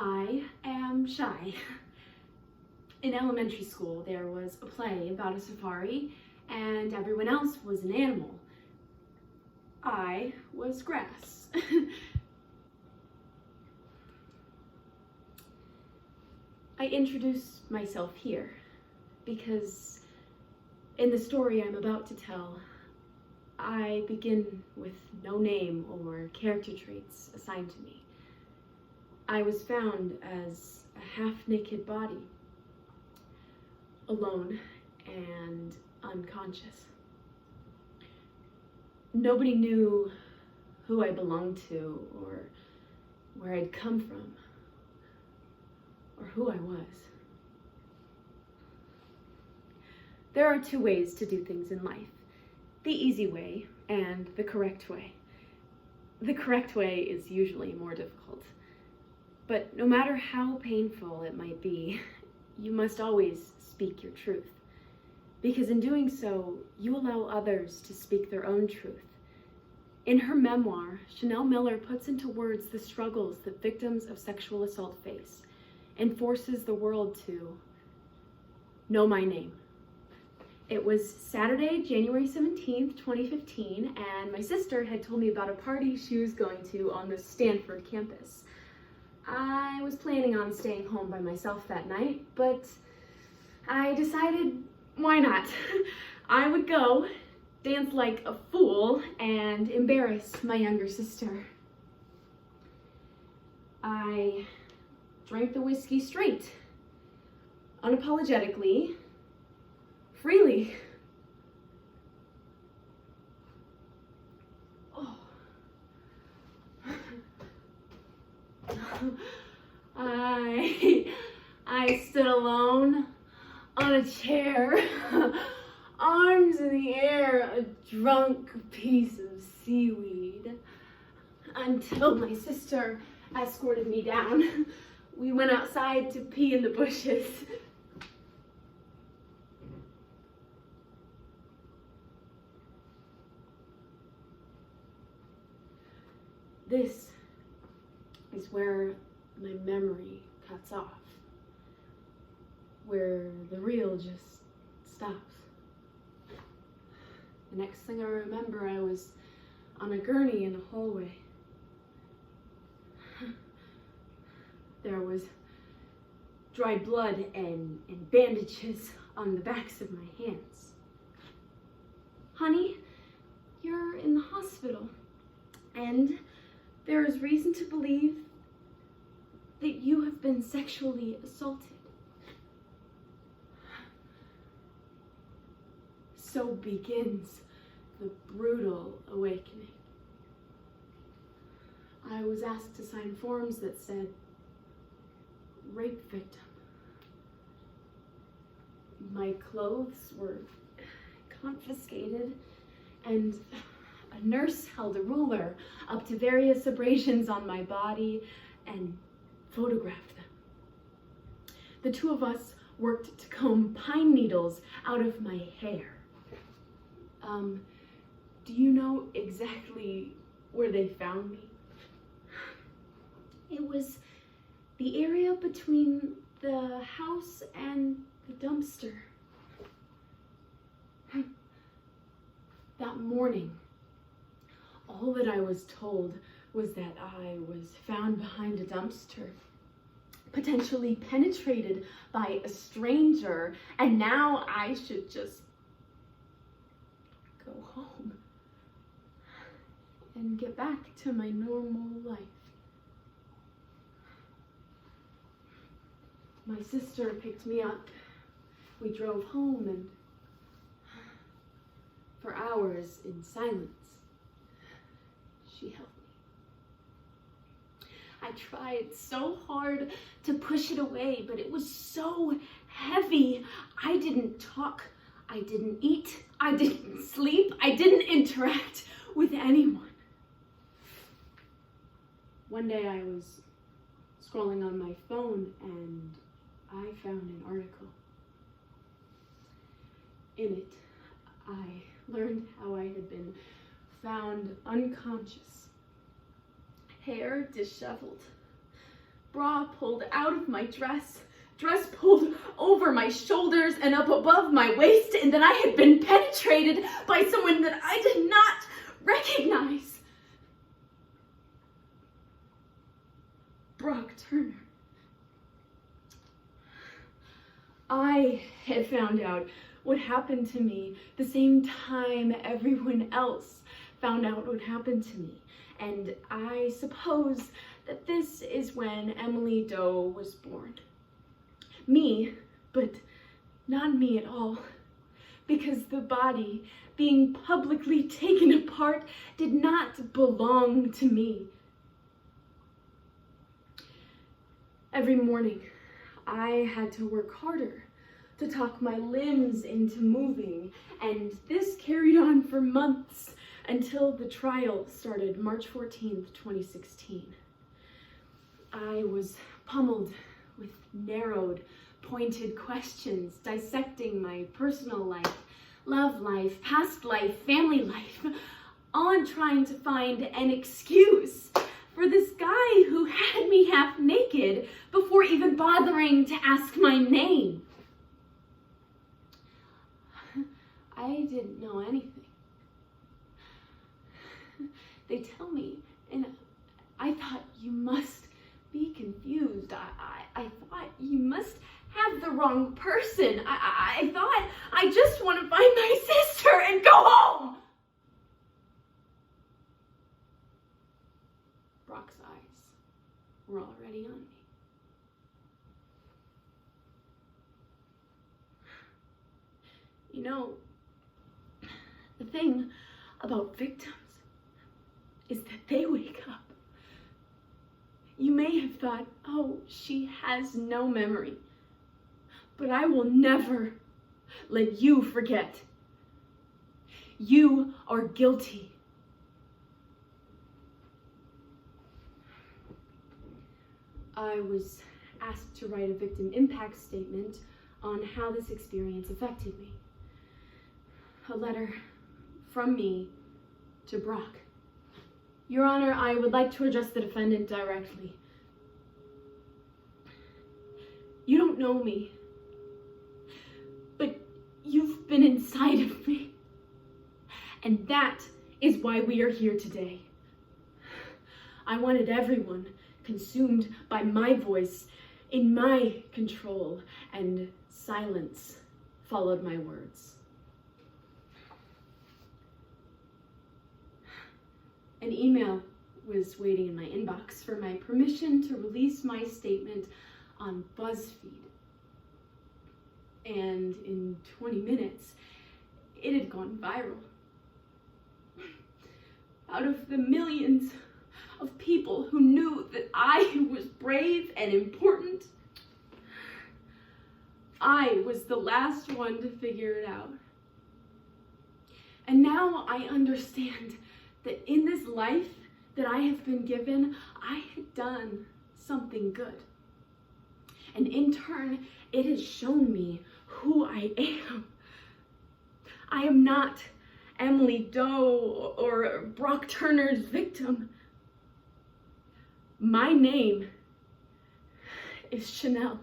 I am shy. In elementary school, there was a play about a safari, and everyone else was an animal. I was grass. I introduce myself here because in the story I'm about to tell, I begin with no name or character traits assigned to me. I was found as a half-naked body, alone and unconscious. Nobody knew who I belonged to or where I'd come from or who I was. There are two ways to do things in life: the easy way and the correct way. The correct way is usually more difficult. But no matter how painful it might be, you must always speak your truth. Because in doing so, you allow others to speak their own truth. In her memoir, Chanel Miller puts into words the struggles that victims of sexual assault face and forces the world to know my name. It was Saturday, January 17th, 2015, and my sister had told me about a party she was going to on the Stanford campus. I was planning on staying home by myself that night, but I decided, why not? I would go, dance like a fool, and embarrass my younger sister. I drank the whiskey straight, unapologetically, freely. Oh. I stood alone on a chair, arms in the air, a drunk piece of seaweed, until my sister escorted me down. We went outside to pee in the bushes. This is where my memory cuts off, where the real just stops. The next thing I remember, I was on a gurney in a hallway. There was dried blood and bandages on the backs of my hands. Honey, you're in the hospital, and there is reason to believe that you have been sexually assaulted. So begins the brutal awakening. I was asked to sign forms that said, rape victim. My clothes were confiscated, and a nurse held a ruler up to various abrasions on my body and photographed them. The two of us worked to comb pine needles out of my hair. Do you know exactly where they found me? It was the area between the house and the dumpster. That morning, all that I was told was that I was found behind a dumpster, potentially penetrated by a stranger, and now I should just go home and get back to my normal life. My sister picked me up. We drove home, and for hours in silence, she held me. I tried so hard to push it away, but it was so heavy. I didn't talk, I didn't eat, I didn't sleep, I didn't interact with anyone. One day I was scrolling on my phone and I found an article. In it, I learned how I had been found unconscious, hair disheveled, bra pulled out of my dress pulled over my shoulders and up above my waist, and that I had been penetrated by someone that I did not recognize. Brock Turner. I had found out what happened to me the same time everyone else found out what happened to me. And I suppose that this is when Emily Doe was born. Me, but not me at all, because the body being publicly taken apart did not belong to me. Every morning, I had to work harder to talk my limbs into moving, and this carried on for months until the trial started March 14th, 2016. I was pummeled with narrowed, pointed questions dissecting my personal life, love life, past life, family life, all trying to find an excuse for this guy who had me half naked before even bothering to ask my name. I didn't know anything. They tell me, and I thought, you must be confused. I thought you must have the wrong person. I thought I just want to find my sister and go home. Brock's eyes were already on me. You know, the thing about victims is that they wake up. You may have thought, oh, she has no memory. But I will never let you forget. You are guilty. I was asked to write a victim impact statement on how this experience affected me. A letter from me to Brock. Your Honor, I would like to address the defendant directly. You don't know me, but you've been inside of me. And that is why we are here today. I wanted everyone consumed by my voice, in my control, and silence followed my words. An email was waiting in my inbox for my permission to release my statement on BuzzFeed. And in 20 minutes, it had gone viral. Out of the millions of people who knew that I was brave and important, I was the last one to figure it out. And now I understand that in this life that I have been given, I had done something good. And in turn, it has shown me who I am. I am not Emily Doe or Brock Turner's victim. My name is Chanel.